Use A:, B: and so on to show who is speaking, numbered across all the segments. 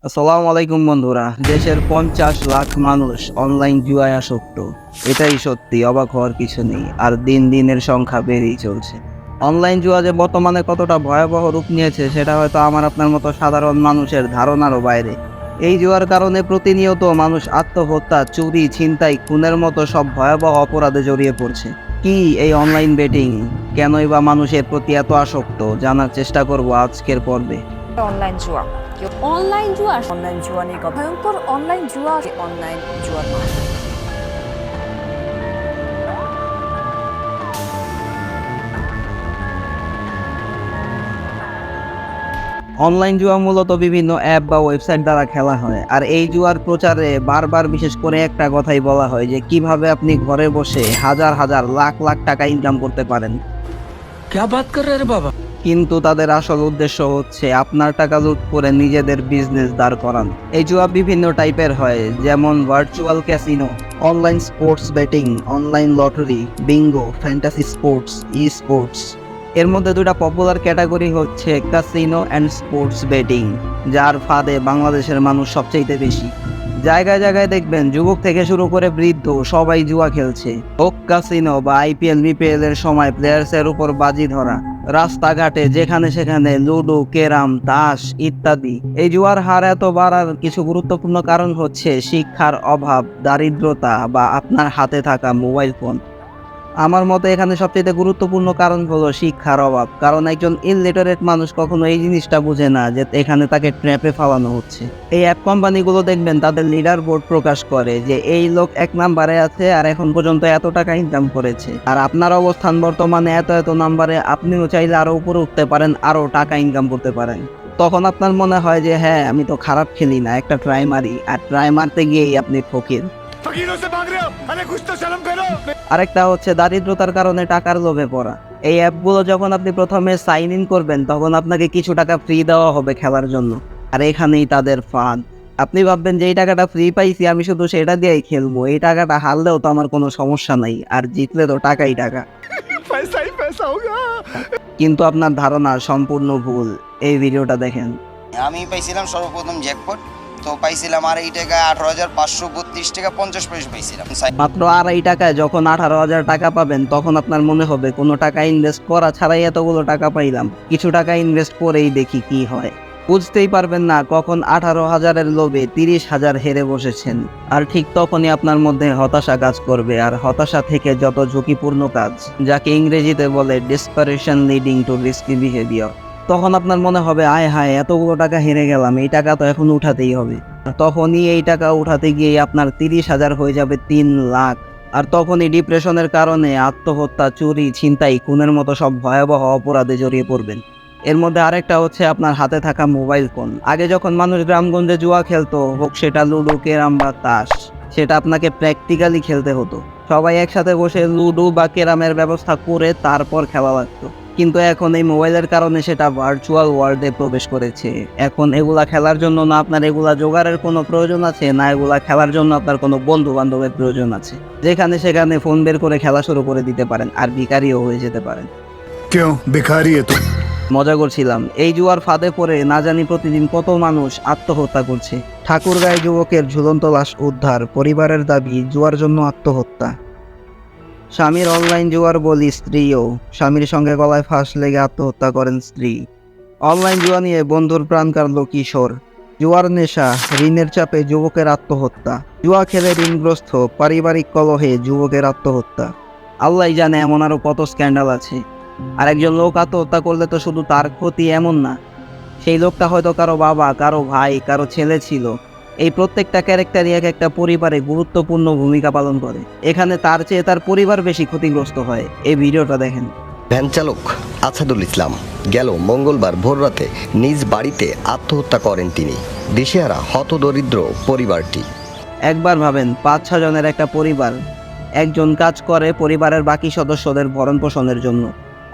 A: আসসালামু আলাইকুম বন্ধুরা। দেশের 50 লাখ মানুষ অনলাইন জুয়ায় আসক্ত। এটাই সত্যি, অবাক হওয়ার কিছু নেই। আর দিন দিনের সংখ্যা বেড়েই চলছে। অনলাইন জুয়া যে বর্তমানে কতটা ভয়াবহ রূপ নিয়েছে সেটা হয়তো আমার আপনার মতো সাধারণ মানুষের ধারণারও বাইরে। এই জুয়ার কারণে প্রতিনিয়ত মানুষ আত্মহত্যা, চুরি, ছিনতাই, খুনের মতো সব ভয়াবহ অপরাধে জড়িয়ে পড়ছে। কি এই অনলাইন বেটিং, কেনই বা মানুষের প্রতি এত আসক্ত, জানার চেষ্টা করব আজকের পর্বে।
B: অনলাইন জুয়া অনলাইন জুয়া নিয়ে কথা ভয়ঙ্কর অনলাইন জুয়ার নয়।
A: অনলাইন জুয়া মূলত বিভিন্ন অ্যাপ বা ওয়েবসাইট দ্বারা খেলা হয়। আর এই জুয়ার প্রচারে বারবার বিশেষ করে একটা কথাই বলা হয় যে কিভাবে আপনি ঘরে বসে হাজার হাজার লাখ লাখ টাকা ইনকাম করতে পারেন।
C: क्या बात कर रहे हैं रे बाबा।
A: কিন্তু তাদের আসল উদ্দেশ্য হচ্ছে আপনার টাকা লুট করে নিজেদের বিজনেস দাঁড় করান। এই জুয়া বিভিন্ন টাইপের হয়, যেমন virtual casino, online sports betting, online lottery, bingo, fantasy sports, e sports. এর মধ্যে দুটা পপুলার ক্যাটাগরি হচ্ছে ক্যাসিনো অ্যান্ড স্পোর্টস বেটিং, যার ফাঁদে বাংলাদেশের মানুষ সবচেয়ে বেশি। জায়গায় জায়গায় দেখবেন যুবক থেকে শুরু করে বৃদ্ধ সবাই জুয়া খেলছে। হোক ক্যাসিনো বা আইপিএল বিপিএল এর সময় প্লেয়ার্সের উপর বাজি ধরা, রাস্তাঘাটে যেখানে সেখানে লুডো, ক্যারাম, তাস ইত্যাদি। এই জুয়ার হার এত বাড়ার কিছু গুরুত্বপূর্ণ কারণ হচ্ছে শিক্ষার অভাব, দারিদ্রতা বা আপনার হাতে থাকা মোবাইল ফোন। আমার মতে এখানে সবচেয়ে গুরুত্বপূর্ণ কারণ হলো শিক্ষার অভাব। কারণ একজন ইলিটারেট মানুষ কখনো এই জিনিসটা বুঝে না যে এখানে তাকে ট্র্যাপে ফালানো হচ্ছে। এই অ্যাপ কোম্পানিগুলো দেখবেন তাদের লিডার বোর্ড প্রকাশ করে যে এই লোক 1 নম্বরে আছে আর এখন পর্যন্ত এত টাকা ইনকাম করেছে। আর আপনার অবস্থান বর্তমানে এত এত নাম্বারে, আপনিও চাইলে আরো উপরে উঠতে পারেন, আরো টাকা ইনকাম করতে পারেন। তখন আপনার মনে হয় যে হ্যাঁ, আমি তো খারাপ খেলি না, একটা ট্রাই মারি। আর ট্রাই মারতে গিয়েই আপনি ফকির। আরেকটা হচ্ছে দারিদ্রতার কারণে টাকার লোভে পড়া। এই অ্যাপগুলো যখন আপনি প্রথমে সাইন ইন করবেন তখন আপনাকে কিছু টাকা ফ্রি দেওয়া হবে খেলার জন্য। আর এখানেই তাদের ফাঁদ। আপনি ভাববেন যে এই টাকাটা ফ্রি পাইছি, আমি শুধু সেটা দিয়েই খেলবো, এই টাকাটা হারলেও তো আমার কোনো সমস্যা নাই, আর জিতলে তো টাকাই টাকা। কিন্তু আপনার ধারণা সম্পূর্ণ ভুল। এই ভিডিওটা দেখেন।
D: আমি পাইছিলাম সর্বপ্রথম জ্যাকপট, তো পাইছিলাম আর এই টাকা 18,532 টাকা 50 পয়সা পাইছিলাম।
A: মাত্র 2.5 টাকায় যখন 18,000 টাকা পাবেন তখন আপনার মনে হবে কোনো টাকা ইনভেস্ট করা ছাড়াই এতগুলো টাকা পাইলাম, কিছু টাকা ইনভেস্ট করেই দেখি কি হয়। বুঝতেই পারবেন না কখন 18,000-এর লোভে 30,000 হেরে বসেছেন। আর ঠিক তখনই আপনার মধ্যে হতাশা কাজ করবে। আর হতাশা থেকে যত ঝুঁকিপূর্ণ কাজ, যাকে ইংরেজিতে বলে desperation leading to risky behaviour, তখন আপনার মনে হবে আয় হায়, এতগুলো টাকা হেরে গেলাম, এই টাকা তো এখন উঠাতেই হবে। তখনই এই টাকা উঠাতে গিয়ে আপনার 30,000 হয়ে যাবে 3 লাখ। আর তখনই ডিপ্রেশনের কারণে আত্মহত্যা, চুরি, ছিনতাই, খুনের মতো সব ভয়াবহ অপরাধে জড়িয়ে পড়বেন। এর মধ্যে আরেকটা হচ্ছে আপনার হাতে থাকা মোবাইল ফোন। আগে যখন মানুষ গ্রামগঞ্জে জুয়া খেলতো, হোক সেটা লুডো, ক্যারাম বা তাস, সেটা আপনাকে প্র্যাকটিক্যালি খেলতে হতো। সবাই একসাথে বসে লুডো বা ক্যারামের ব্যবস্থা করে তারপর খেলা লাগতো। কিন্তু এখন এই মোবাইলের কারণে সেটা ভার্চুয়াল ওয়ার্ল্ডে প্রবেশ করেছে। এখন এগুলা খেলার জন্য না আপনার এগুলা জোগাড়ের কোনো প্রয়োজন আছে, না এগুলা খেলার জন্য আপনার কোনো বন্ধু বান্ধবের প্রয়োজন আছে। যেখানে সেখানে ফোন বের করে খেলা শুরু করে দিতে পারেন, আর ভিখারিও হয়ে যেতে পারেন।
E: क्यों भिखारी है तू?
A: মজা করছিলাম। এই জুয়ার ফাঁদে পড়ে না জানি প্রতিদিন কত মানুষ আত্মহত্যা করছে। ঠাকুরগাঁয় যুবকের ঝুলন্ত লাশ উদ্ধার, পরিবারের দাবি জুয়ার জন্য আত্মহত্যা। স্বামীর অনলাইন জুয়ার বলি স্ত্রীও, স্বামীর সঙ্গে গলায় ফাঁস লেগে আত্মহত্যা করেন স্ত্রী। অনলাইন জুয়া নিয়ে বন্ধুর প্রাণ কাড়ল কিশোর। জুয়ার নেশা, ঋণের চাপে যুবকের আত্মহত্যা। জুয়া খেলে ঋণগ্রস্ত, পারিবারিক কলহে যুবকের আত্মহত্যা। আল্লাহ জানে এমন আরো কত স্ক্যান্ডাল আছে। আর একজন লোক আত্মহত্যা করলে তো শুধু তার ক্ষতি এমন না, সেই লোকটা হয়তো কারো বাবা, কারো ভাই, কারো ছেলে ছিল। এই প্রত্যেকটা ক্যারেক্টারই এক একটা পরিবারে গুরুত্বপূর্ণ ভূমিকা পালন করে। এখানে তার চেয়ে তার পরিবার বেশি ক্ষতিগ্রস্ত হয়। এই ভিডিওটা দেখেন।
F: ভ্যান চালক আসাদুল ইসলাম গেল মঙ্গলবার ভোররাতে নিজ বাড়িতে আত্মহত্যা করেন তিনি। দিশেহারা হতদরিদ্র পরিবারটি।
A: একবার ভাবেন, 5-6 জনের একটা পরিবার, একজন কাজ করে পরিবারের বাকি সদস্যদের ভরণ পোষণের জন্য।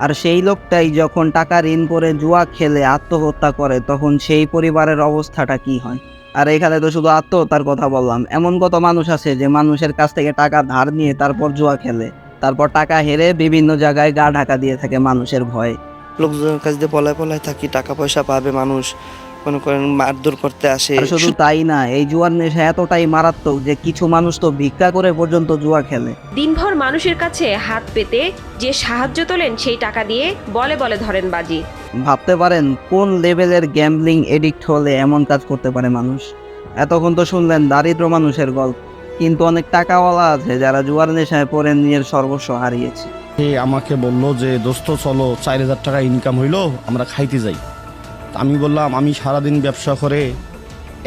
A: আর সেই লোকটাই যখন টাকা ঋণ করে জুয়া খেলে আত্মহত্যা করে, তখন সেই পরিবারের অবস্থাটা কি হয়। আর এখানে তো শুধু আত্মহত্যার কথা বললাম, এমন কত মানুষ আছে যে মানুষের কাছ থেকে টাকা ধার নিয়ে তারপর জুয়া খেলে, তারপর টাকা হেরে বিভিন্ন জায়গায় গা ঢাকা দিয়ে থাকে মানুষের ভয়ে।
G: লোকজনের কাছ দিয়ে পলায় থাকি, টাকা পয়সা পাবে মানুষ, মনে করেন মারধর করতে আসে।
A: আর শুধু তাই না, এই জুয়ার নেশা এতটাই মারাত্মক যে কিছু মানুষ তো ভিক্ষা করে পর্যন্ত জুয়া খেলে।
H: দিনভর মানুষের কাছে হাত পেতে যে সাহায্য তোলেন সেই টাকা দিয়ে বলে বলে ধরেন বাজি।
A: ভাবতে পারেন কোন লেভেলের গ্যাম্বলিং এডিক্ট হলে এমন কাজ করতে পারে মানুষ। এতক্ষণ তো শুনলেন দারিদ্র মানুষের গল্প, কিন্তু অনেক টাকাওয়ালা আছে যারা জুয়ার নেশায় পড়ে নিজের সর্বস্ব হারিয়েছে।
I: সে আমাকে বললো যে দোস্ত চলো 4,000 টাকা ইনকাম হইলো, আমরা খাইতে যাই। তা আমি বললাম আমি সারাদিন ব্যবসা করে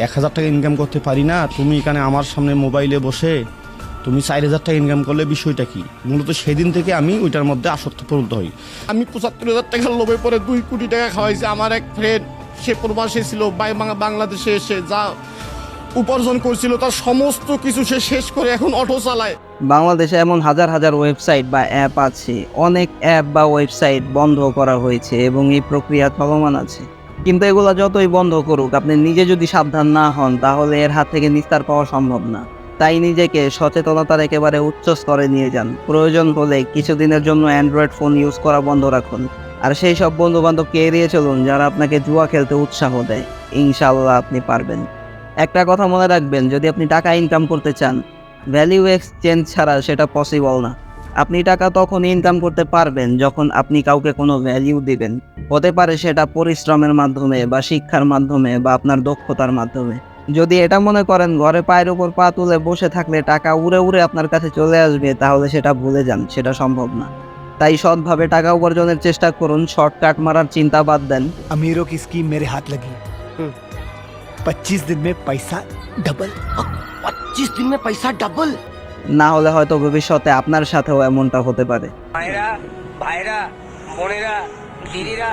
I: 1,000 টাকা ইনকাম করতে পারি না, তুমি এখানে আমার সামনে মোবাইলে বসে তুমি 4,000 টাকা ইনকাম করলে বিষয়টা কি? মূলত সেদিন থেকে আমি ওইটার মধ্যে আসক্ত পরিণত হই। আমি 75,000 টাকার লোভে পরে 2 কোটি টাকা খাওয়াইছি। আমার এক ফ্রেন্ড সে প্রবাসে ছিল, বাংলাদেশে এসে যা উপার্জন করছিল তার সমস্ত কিছু সে শেষ করে এখন অটো চালায়।
A: বাংলাদেশে এমন হাজার হাজার ওয়েবসাইট বা অ্যাপ আছে, অনেক অ্যাপ বা ওয়েবসাইট বন্ধ করা হয়েছে এবং এই প্রক্রিয়া চলমান আছে। কিন্তু এগুলো যতই বন্ধ করুক, আপনি নিজে যদি সাবধান না হন তাহলে এর হাত থেকে নিস্তার পাওয়া সম্ভব না। তাই নিজেকে সচেতনতার একেবারে উচ্চ স্তরে নিয়ে যান। প্রয়োজন হলে কিছুদিনের জন্য অ্যান্ড্রয়েড ফোন ইউজ করা বন্ধ রাখুন। আর সেই সব বন্ধু বান্ধবকে এড়িয়ে চলুন যারা আপনাকে জুয়া খেলতে উৎসাহ দেয়। ইনশাআল্লাহ আপনি পারবেন। একটা কথা মনে রাখবেন, যদি আপনি টাকা ইনকাম করতে চান, ভ্যালিউ এক্সচেঞ্জ ছাড়া সেটা পসিবল না। আপনি টাকা তখন ইনকাম করতে পারবেন যখন আপনি কাউকে কোনো ভ্যালিউ দিবেন। হতে পারে সেটা পরিশ্রমের মাধ্যমে বা শিক্ষার মাধ্যমে বা আপনার দক্ষতার মাধ্যমে। যদি এটা মনে করেন ঘরে পায়ের উপর পা তুলে বসে থাকলে টাকা উড়ে উড়ে আপনার কাছে চলে আসবে, তাহলে সেটা ভুলে যান, সেটা সম্ভব না। তাই সৎভাবে টাকা উপার্জনের চেষ্টা করুন, শর্টকাট মারার চিন্তা বাদ দেন।
E: अमीरों की स्कीम मेरे हाथ लगी। 25 दिन में पैसा डबल।
C: 25 दिन में पैसा डबल।
A: না হলে হয়তো ভবিষ্যতে আপনার সাথেও এমনটা হতে পারে।
C: ভাইরা ভাইরা বোনেরা দিদিরা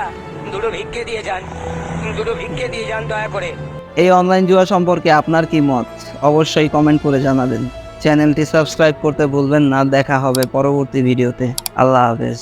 C: দুটো ভিক্ষে দিয়ে যান, দুটো ভিক্ষে দিয়ে যান দয়া করে।
A: এই অনলাইন জুয়া সম্পর্কে আপনার কি মত অবশ্যই কমেন্ট করে জানাবেন। চ্যানেলটি সাবস্ক্রাইব করতে ভুলবেন না। দেখা হবে পরবর্তী ভিডিওতে। আল্লাহ হাফেজ।